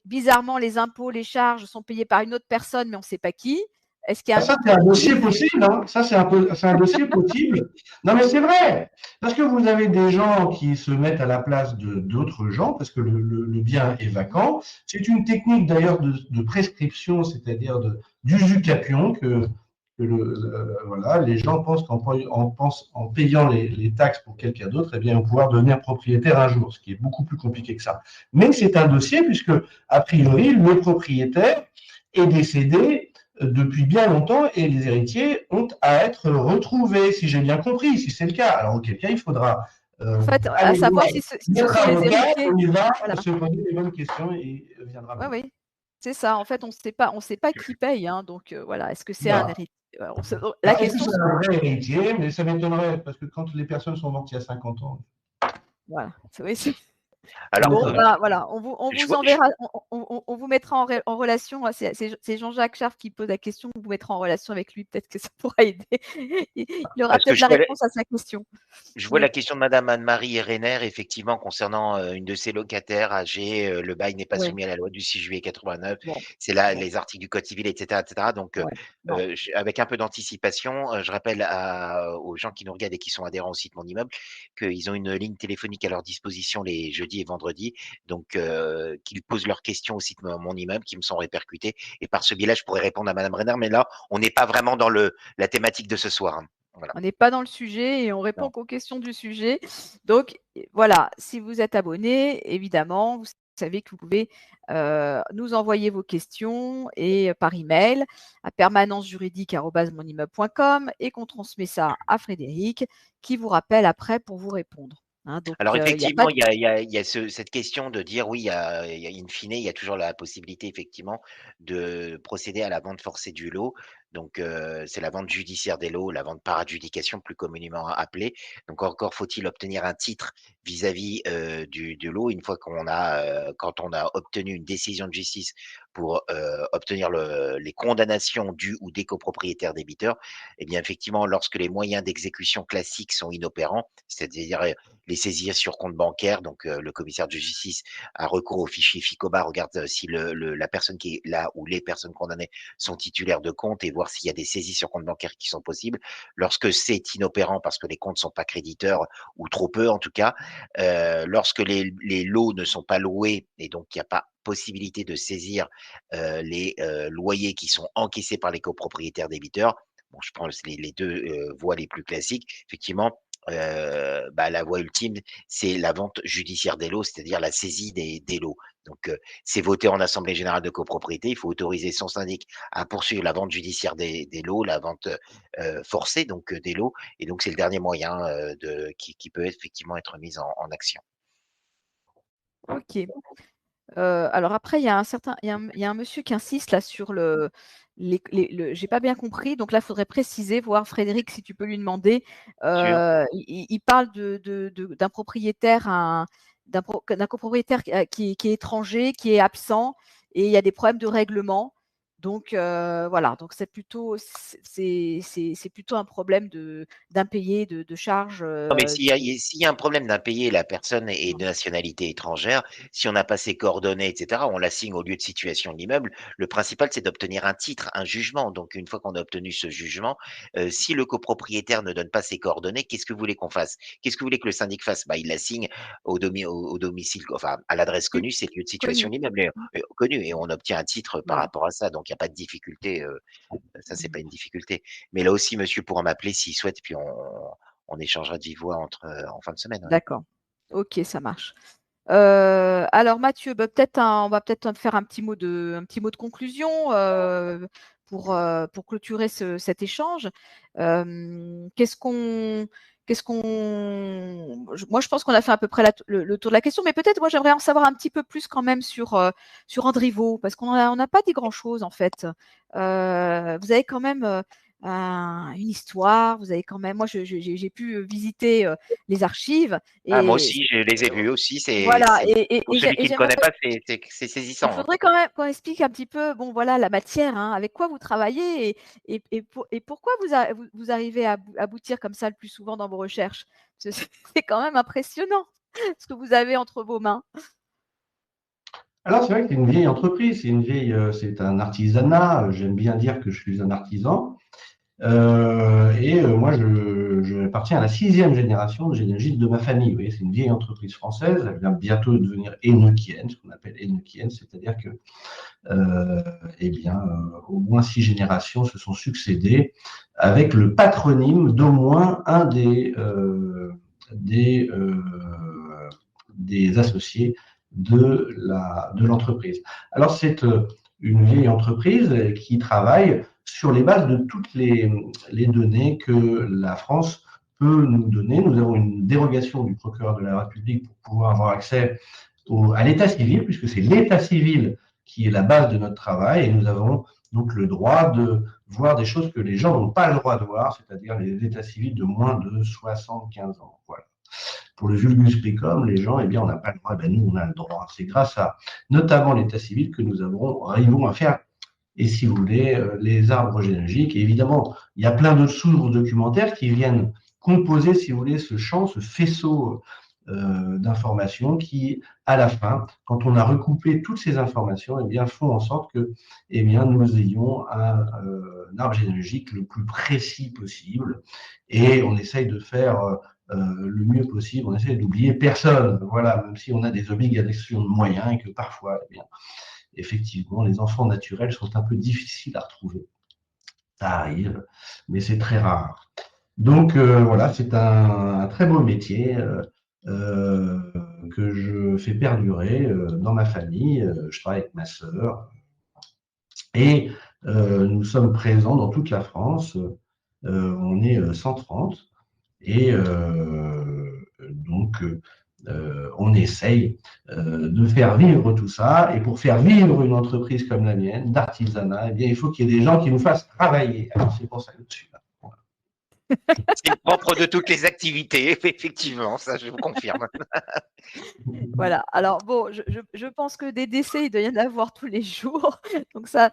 bizarrement les impôts, les charges sont payés par une autre personne, mais on ne sait pas qui. Est-ce qu'il y a Ça, c'est un dossier possible. Hein. Ça, c'est un dossier possible. Non, mais c'est vrai. Parce que vous avez des gens qui se mettent à la place d'autres gens, parce que le bien est vacant. C'est une technique d'ailleurs de prescription, c'est-à-dire d'usucapion, que voilà, les gens pensent qu'en payant les taxes pour quelqu'un d'autre, eh bien, ils vont pouvoir devenir propriétaire un jour, ce qui est beaucoup plus compliqué que ça. Mais c'est un dossier, puisque, a priori, le propriétaire est décédé depuis bien longtemps, et les héritiers ont à être retrouvés, si j'ai bien compris, si c'est le cas. Alors, auquel cas, il faudra en fait, à savoir si ce sont les héritiers. Il va se poser les bonnes questions et viendra. Oui, c'est ça. En fait, on ne sait pas qui paye. Hein, donc, voilà, est-ce que c'est un héritier? La question, c'est un vrai héritier, mais ça m'étonnerait, parce que quand les personnes sont mortes il y a 50 ans. Voilà, oui, alors, bon, voilà, on vous enverra, on vous mettra en relation. C'est Jean-Jacques Scharf qui pose la question. On vous mettra en relation avec lui. Peut-être que ça pourra aider. Il aura peut-être la réponse à sa question. Je vois la question de Madame Anne-Marie Renner, effectivement, concernant une de ses locataires âgés. Le bail n'est pas soumis à la loi du 6 juillet 89. C'est là les articles du Code civil, etc. Donc, avec un peu d'anticipation, je rappelle aux gens qui nous regardent et qui sont adhérents au site Mon Immeuble qu'ils ont une ligne téléphonique à leur disposition les jeudis et vendredis. Donc, qu'ils posent leurs questions au site Mon Immeuble, qui me sont répercutées. Et par ce biais-là, je pourrais répondre à Madame Renner. Mais là, on n'est pas vraiment dans la thématique de ce soir. Voilà. On n'est pas dans le sujet et on répond qu'aux questions du sujet. Donc, voilà, si vous êtes abonné, évidemment, vous savez que vous pouvez nous envoyer vos questions et par email à permanence-juridique@monimmeuble.com et qu'on transmet ça à Frédéric qui vous rappelle après pour vous répondre. Hein, donc, Alors il n'y a pas effectivement, de... il y a cette question de dire oui, il y a in fine, il y a toujours la possibilité effectivement de procéder à la vente forcée du lot. Donc c'est la vente judiciaire des lots, la vente par adjudication plus communément appelée. Donc encore faut-il obtenir un titre vis-à-vis du lot une fois quand on a obtenu une décision de justice pour obtenir les condamnations dues ou des copropriétaires débiteurs. Eh bien effectivement, lorsque les moyens d'exécution classiques sont inopérants, c'est-à-dire les saisir sur compte bancaire. Donc, le commissaire de justice a recours au fichier FICOBA, regarde si la personne qui est là ou les personnes condamnées sont titulaires de compte et voir s'il y a des saisies sur compte bancaire qui sont possibles. Lorsque c'est inopérant parce que les comptes sont pas créditeurs ou trop peu en tout cas, lorsque les lots ne sont pas loués et donc il n'y a pas possibilité de saisir les loyers qui sont encaissés par les copropriétaires débiteurs. Bon, je prends les deux voies les plus classiques. Effectivement, la voie ultime, c'est la vente judiciaire des lots, c'est-à-dire la saisie des lots. Donc, c'est voté en assemblée générale de copropriété. Il faut autoriser son syndic à poursuivre la vente judiciaire des lots, la vente forcée donc des lots. Et donc, c'est le dernier moyen qui peut effectivement être mis en action. Ok. Alors après, il y a un monsieur qui insiste là sur j'ai pas bien compris, donc là, il faudrait préciser, voir Frédéric, si tu peux lui demander. Sûr. Il parle d'un propriétaire, d'un copropriétaire qui est étranger, qui est absent, et il y a des problèmes de règlement. Donc voilà, donc c'est plutôt un problème d'impayé de charges. Non, mais s'il y a un problème d'impayé, la personne est de nationalité étrangère, si on n'a pas ses coordonnées, et cetera, on l'assigne au lieu de situation de l'immeuble. Le principal, c'est d'obtenir un titre, un jugement. Donc, une fois qu'on a obtenu ce jugement, si le copropriétaire ne donne pas ses coordonnées, qu'est-ce que vous voulez qu'on fasse? Qu'est-ce que vous voulez que le syndic fasse? Bah, il l'assigne au domicile, enfin, à l'adresse Oui, connue, c'est le lieu de situation connu. de l'immeuble, connu, et on obtient un titre par Voilà. rapport à ça. Donc, il n'y a pas de difficulté. Ça, c'est pas une difficulté. Mais là aussi, monsieur pourra m'appeler s'il souhaite, puis on échangera de vive voix en fin de semaine. Ouais. D'accord. Ok, ça marche. Alors Mathieu, bah, on va peut-être faire un petit mot de conclusion pour clôturer cet échange. Moi, je pense qu'on a fait à peu près le tour de la question, mais peut-être moi j'aimerais en savoir un petit peu plus quand même sur Andrivo, parce on n'a pas dit grand-chose en fait. Vous avez quand même une histoire, vous avez quand même. Moi, j'ai pu visiter les archives Ah, moi et aussi, je les ai vus aussi. voilà, Pour celui qui ne j'aimerais, connaît pas, c'est il saisissant. Hein. faudrait quand même qu'on explique un petit peu, bon voilà, la matière, hein, avec quoi vous travaillez et pourquoi vous arrivez à aboutir comme ça le plus souvent dans vos recherches. C'est quand même impressionnant ce que vous avez entre vos mains. Alors, c'est vrai que c'est une vieille entreprise, c'est un artisanat. J'aime bien dire que je suis un artisan. Moi, je appartiens à la 6e génération de généalogistes de ma famille. Vous voyez, c'est une vieille entreprise française. Elle vient bientôt de devenir enochienne, ce qu'on appelle enochienne, c'est-à-dire que, au moins 6 générations se sont succédées avec le patronyme d'au moins un des associés de l'entreprise. Alors, c'est une vieille entreprise qui travaille sur les bases de toutes les données que la France peut nous donner. Nous avons une dérogation du procureur de la République pour pouvoir avoir accès à l'état civil, puisque c'est l'état civil qui est la base de notre travail, et nous avons donc le droit de voir des choses que les gens n'ont pas le droit de voir, c'est-à-dire les états civils de moins de 75 ans. Voilà. Pour le vulgus pecum, les gens, eh bien, on n'a pas le droit, ben, nous, on a le droit. C'est grâce à notamment l'état civil que nous arrivons à faire, et si vous voulez, les arbres généalogiques. Et évidemment, il y a plein d'autres sources documentaires qui viennent composer, si vous voulez, ce champ, ce faisceau d'informations qui, à la fin, quand on a recoupé toutes ces informations, eh bien, font en sorte que, eh bien, nous ayons un arbre généalogique le plus précis possible. Et on essaye de faire le mieux possible. On essaie d'oublier personne. Voilà, même si on a des obligations de moyens et que parfois, eh bien, effectivement, les enfants naturels sont un peu difficiles à retrouver. Ça arrive, mais c'est très rare. Donc voilà, c'est un très beau métier. que je fais perdurer dans ma famille. Je travaille avec ma sœur et nous sommes présents dans toute la France. On est 130 et donc on essaye de faire vivre tout ça. Et pour faire vivre une entreprise comme la mienne, d'artisanat, eh bien, il faut qu'il y ait des gens qui nous fassent travailler. Alors c'est pour ça que je suis là. C'est le propre de toutes les activités, effectivement, ça je vous confirme. Voilà. Alors bon, je pense que des décès, il doit y en avoir tous les jours. Donc ça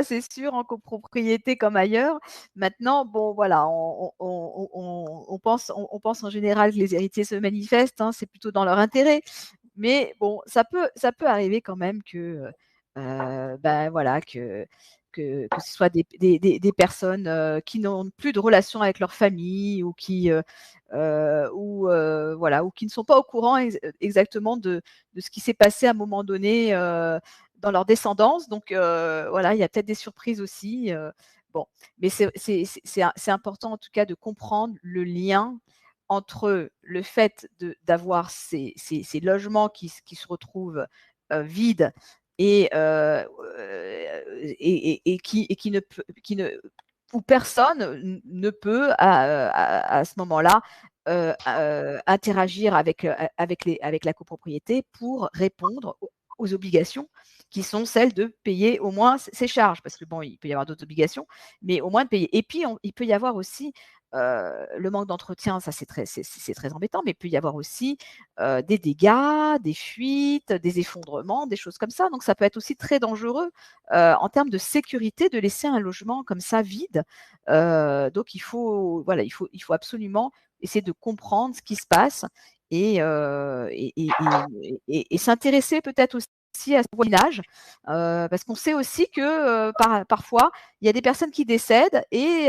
c'est sûr, en copropriété comme ailleurs. Maintenant, bon, voilà, on pense en général que les héritiers se manifestent, hein, c'est plutôt dans leur intérêt. Mais bon, ça peut arriver quand même que, ben voilà, que ce soit des personnes qui n'ont plus de relation avec leur famille ou voilà, ou qui ne sont pas au courant exactement de ce qui s'est passé à un moment donné dans leur descendance. Donc voilà, il y a peut-être des surprises aussi. Bon, mais c'est important en tout cas de comprendre le lien entre le fait d'avoir ces logements qui se retrouvent vides et qui ne où personne ne peut à ce moment-là interagir avec la copropriété pour répondre aux obligations qui sont celles de payer au moins ses charges, parce que bon, il peut y avoir d'autres obligations, mais au moins de payer. Et puis, il peut y avoir aussi le manque d'entretien, ça c'est très embêtant, mais il peut y avoir aussi des dégâts, des fuites, des effondrements, des choses comme ça. Donc ça peut être aussi très dangereux en termes de sécurité de laisser un logement comme ça vide. Donc il faut absolument essayer de comprendre ce qui se passe et s'intéresser peut-être aussi à ce voisinage, parce qu'on sait aussi que parfois il y a des personnes qui décèdent et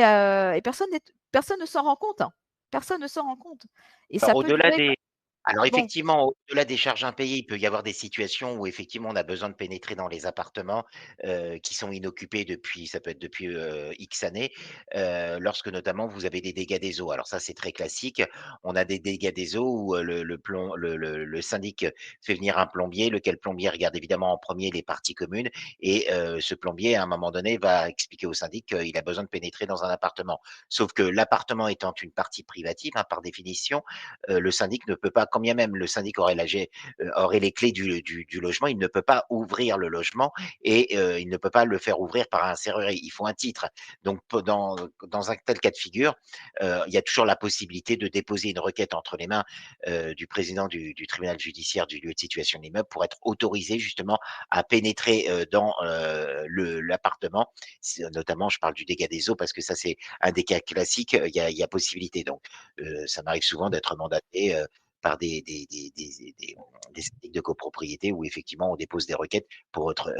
personne ne s'en rend compte, hein. Personne ne s'en rend compte et ça Alors peut au-delà durer. des alors Bon, effectivement, au-delà des charges impayées, il peut y avoir des situations où effectivement on a besoin de pénétrer dans les appartements, qui sont inoccupés depuis ça peut être depuis, X années, lorsque notamment vous avez des dégâts des eaux. Alors ça, c'est très classique. On a des dégâts des eaux où, le syndic fait venir un plombier, lequel plombier regarde évidemment en premier les parties communes et ce plombier, à un moment donné, va expliquer au syndic qu'il a besoin de pénétrer dans un appartement. Sauf que l'appartement étant une partie privative, hein, par définition, le syndic ne peut pas, quand bien même le syndic aurait les clés du logement, il ne peut pas ouvrir le logement et il ne peut pas le faire ouvrir par un serrurier. Il faut un titre. Donc, dans un tel cas de figure, il y a toujours la possibilité de déposer une requête entre les mains du président du tribunal judiciaire du lieu de situation de l'immeuble pour être autorisé justement à pénétrer dans l'appartement. Notamment, je parle du dégât des eaux parce que ça, c'est un des cas classiques. Il y a possibilité. Donc, ça m'arrive souvent d'être mandaté par des syndics de copropriété où effectivement on dépose des requêtes pour être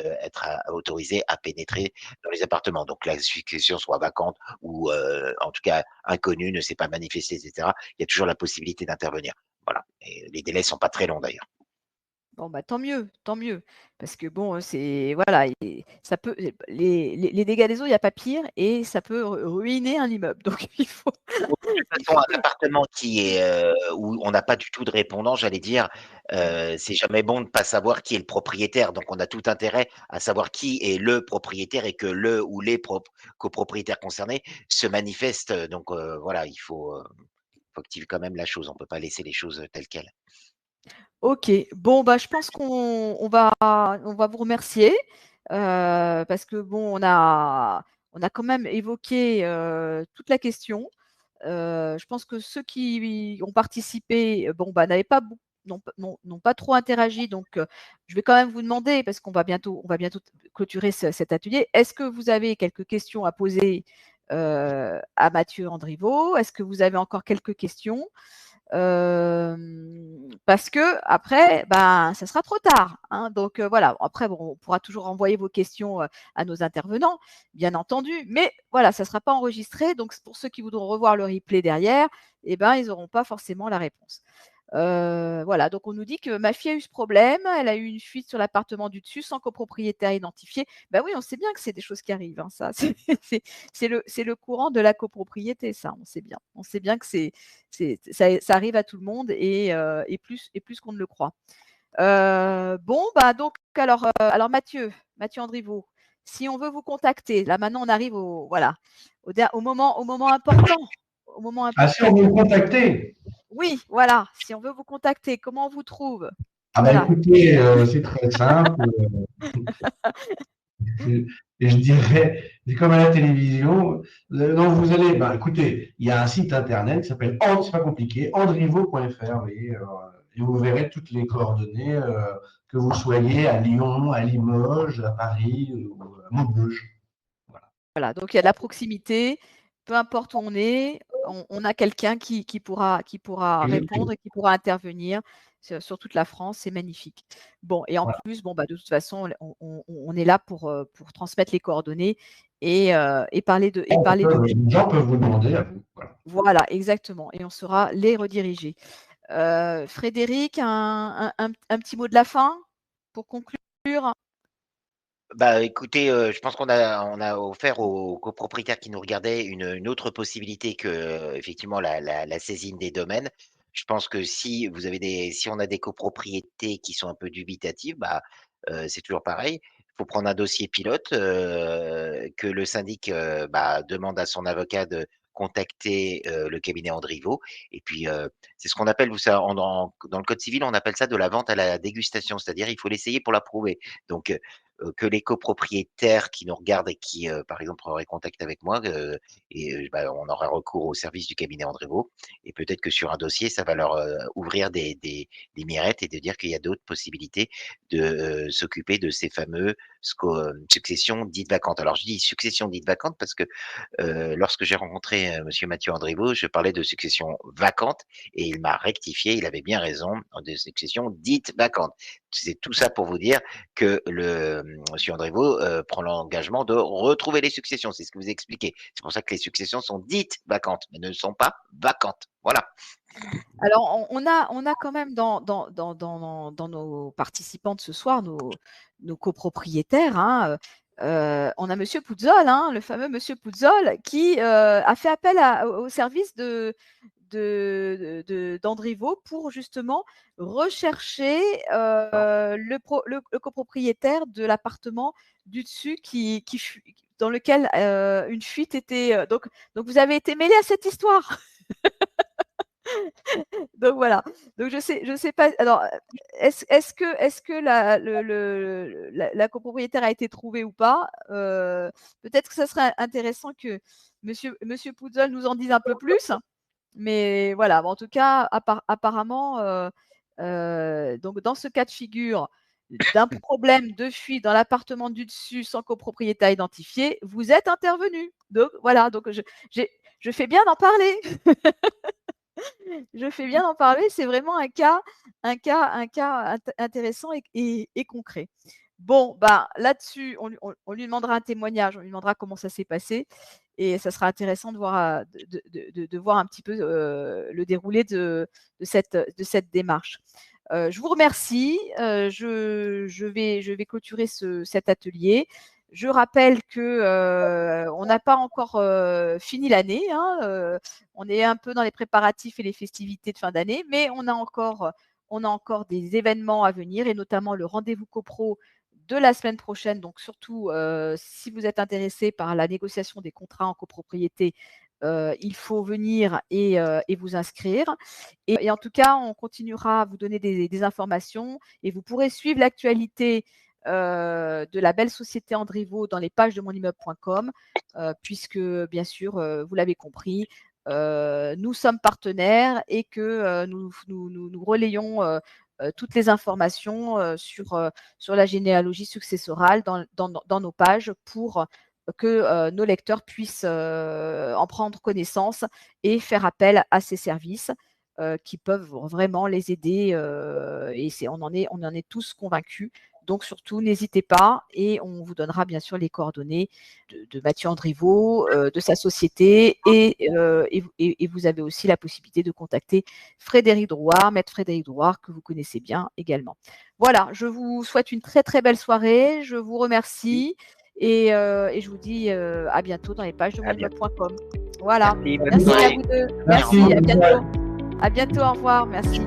autorisé à pénétrer dans les appartements. Donc la succession soit vacante ou en tout cas inconnue, ne s'est pas manifestée, etc. Il y a toujours la possibilité d'intervenir. Voilà. Et les délais sont pas très longs d'ailleurs. bon, bah, tant mieux, parce que bon, c'est voilà, et ça peut les dégâts des eaux, il y a pas pire et ça peut ruiner un immeuble. Donc De toute il façon, faut un appartement qui est, où on n'a pas du tout de répondant, j'allais dire, c'est jamais bon de ne pas savoir qui est le propriétaire. Donc on a tout intérêt à savoir qui est le propriétaire et que le ou les copropriétaires concernés se manifestent. Donc voilà, faut activer quand même la chose. On peut pas laisser les choses, telles quelles. OK. Bon, bah, je pense qu'on va vous remercier, parce que bon, on a quand même évoqué, toute la question. Je pense que ceux qui ont participé, bon, bah, n'ont pas trop interagi, donc je vais quand même vous demander, parce qu'on va bientôt clôturer cet atelier. Est-ce que vous avez quelques questions à poser, à Mathieu Andriveau? Est-ce que vous avez encore quelques questions? Parce que après, ben, ça sera trop tard, hein. Donc voilà. Après, bon, on pourra toujours envoyer vos questions à nos intervenants, bien entendu, mais voilà, ça ne sera pas enregistré. Donc pour ceux qui voudront revoir le replay derrière, eh ben, ils n'auront pas forcément la réponse. Voilà, donc on nous dit que ma fille a eu ce problème, elle a eu une fuite sur l'appartement du dessus sans copropriétaire identifié. Ben oui, on sait bien que c'est des choses qui arrivent, hein, ça, c'est le courant de la copropriété, ça, on sait bien. On sait bien que ça arrive à tout le monde et plus qu'on ne le croit. Bon, bah donc alors Mathieu Andriveau, si on veut vous contacter, là maintenant on arrive au moment important, au moment Ah, si important. on veut me contacter? Oui, voilà, si on veut vous contacter, comment on vous trouve? Ah bah Voilà. écoutez, c'est très simple. Et je dirais, c'est comme à la télévision. Non, vous allez, ben, écoutez, il y a un site internet qui s'appelle, c'est pas compliqué, andrivo.fr, et vous verrez toutes les coordonnées, que vous soyez à Lyon, à Limoges, à Paris, ou à Maubeuge. Voilà. Voilà, donc il y a de la proximité, peu importe où on est, on a quelqu'un qui pourra Exactement. répondre et qui pourra intervenir sur toute la France, c'est magnifique. Bon, et en Voilà. plus, bon, bah, de toute façon, on est là pour transmettre les coordonnées et parler de Les gens peuvent vous demander à vous. Voilà. voilà, exactement, et on saura les rediriger. Frédéric, un petit mot de la fin pour conclure? Bah, écoutez, je pense qu'on a offert aux copropriétaires qui nous regardaient une autre possibilité que, effectivement la saisine des domaines. Je pense que si on a des copropriétés qui sont un peu dubitatives, bah, c'est toujours pareil. Il faut prendre un dossier pilote, que le syndic, bah, demande à son avocat de contacter, le cabinet Andriveau et puis, c'est ce qu'on appelle, vous savez, dans le code civil, on appelle ça de la vente à la dégustation, c'est-à-dire il faut l'essayer pour l'approuver. Donc, que les copropriétaires qui nous regardent et qui, par exemple, auraient contact avec moi, bah, on aura recours au service du cabinet Andriveau et peut-être que sur un dossier, ça va leur, ouvrir des mirettes et de dire qu'il y a d'autres possibilités de, s'occuper de ces fameux successions dites vacantes. Alors je dis succession dite vacante parce que, lorsque j'ai rencontré, monsieur Mathieu Andriveau, je parlais de succession vacante et il m'a rectifié, il avait bien raison, de succession dite vacante. C'est tout ça pour vous dire que monsieur Andriveau, prend l'engagement de retrouver les successions. C'est ce que vous expliquez. C'est pour ça que les successions sont dites vacantes, mais ne sont pas vacantes. Voilà. Alors, on a quand même dans nos participants de ce soir, nos copropriétaires, hein, on a monsieur Pouzzol, hein, le fameux monsieur Pouzzol qui, a fait appel au service d'Andriveau pour justement rechercher, le copropriétaire de l'appartement du dessus dans lequel, une fuite était, donc vous avez été mêlés à cette histoire? Donc voilà. Donc je sais pas. Alors, est-ce que la copropriétaire a été trouvée ou pas? Peut-être que ça serait intéressant que monsieur Pouzzol nous en dise un peu plus. Mais voilà, en tout cas, apparemment, donc dans ce cas de figure d'un problème de fuite dans l'appartement du dessus sans copropriétaire identifié, vous êtes intervenu. Donc voilà, donc je fais bien d'en parler. Je fais bien d'en parler, c'est vraiment un cas intéressant et concret. Bon, bah, là-dessus, on lui demandera un témoignage, on lui demandera comment ça s'est passé et ça sera intéressant de voir, de voir un petit peu, le déroulé de cette démarche. Je vous remercie, je vais clôturer cet atelier. Je rappelle que, on n'a pas encore, fini l'année, hein, on est un peu dans les préparatifs et les festivités de fin d'année, mais on a encore des événements à venir et notamment le rendez-vous copro de la semaine prochaine. Donc surtout, si vous êtes intéressé par la négociation des contrats en copropriété, il faut venir et vous inscrire. Et en tout cas, on continuera à vous donner des informations et vous pourrez suivre l'actualité de la belle société Andriveau dans les pages de monimmeuble.com, puisque bien sûr, vous l'avez compris, nous sommes partenaires et que nous relayons toutes les informations sur la généalogie successorale dans nos pages pour que nos lecteurs puissent en prendre connaissance et faire appel à ces services qui peuvent vraiment les aider. Et on en est tous convaincus Donc surtout, n'hésitez pas et on vous donnera bien sûr les coordonnées de Mathieu Andriveau, de sa société et vous avez aussi la possibilité de contacter Frédéric Drouard, maître Frédéric Drouard, que vous connaissez bien également. Voilà, je vous souhaite une très très belle soirée, je vous remercie et je vous dis à bientôt dans les pages de moneymode.com. Voilà, Merci, bonne merci à soirée. vous deux. Merci. Merci, à bientôt. À bientôt, au revoir, merci.